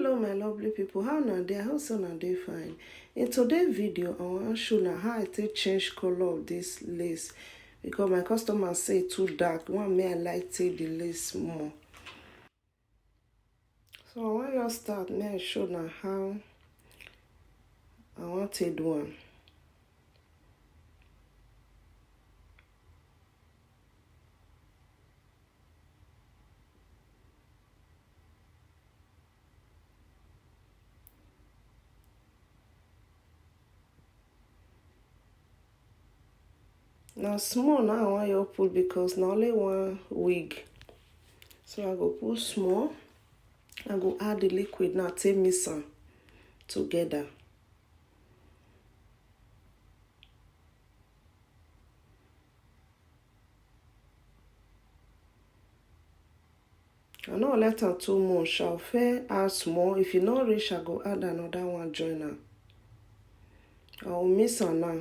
Hello my lovely people, how na dey? I hope so na dey fine. In today's video I wan show na how I take change color of this lace because my customer say e too dark. One may I like take the lace more. So I wan just start, may I show na how I wan take do am. Now small now I want you put because na only one wig. So I go put small. I go add the liquid now, take mix am together. I no let am too much. I'll fair add small. If you not reach, I go add another one join am. I will mix am now.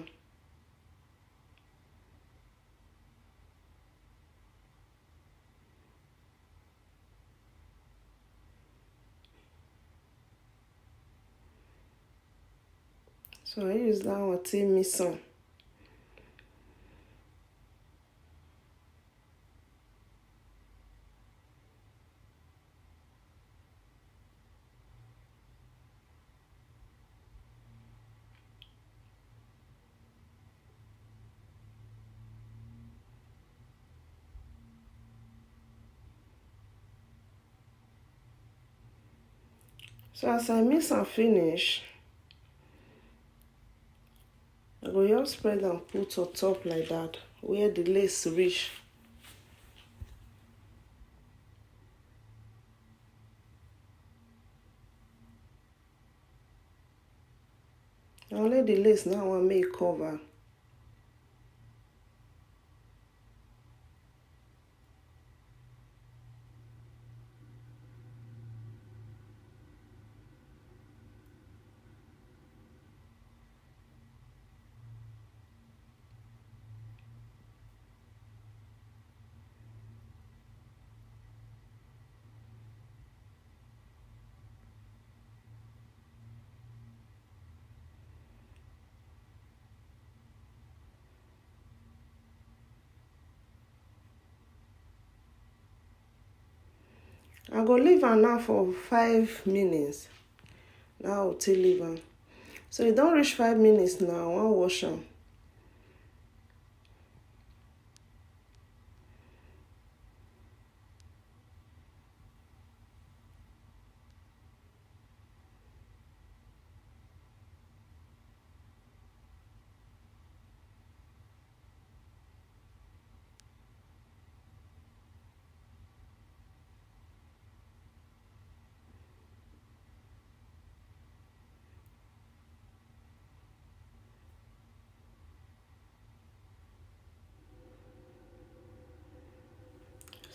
So I use that one take mix am. So as I mix and finish, I go just spread and put on top like that, where the lace reach. Only the lace now I want make cover. I go leave am now for 5 minutes. Now I'll take leave am. So it don't reach 5 minutes now. I want wash am.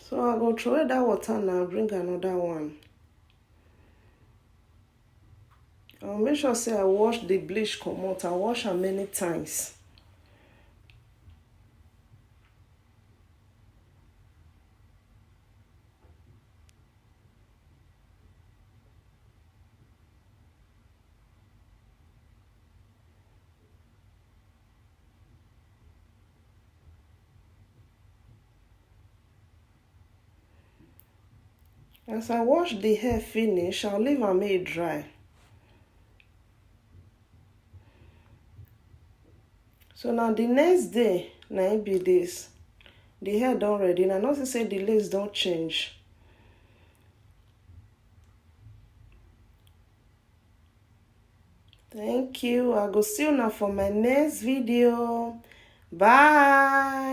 So I go throw that water now, bring another one. I'll make sure say I wash the bleach comot. I wash am many times. As I wash the hair finish, I'll leave am make e dry. So now the next day, na it be this. The hair done ready. Now notice say the lace don't change. Thank you. I go see you now for my next video. Bye.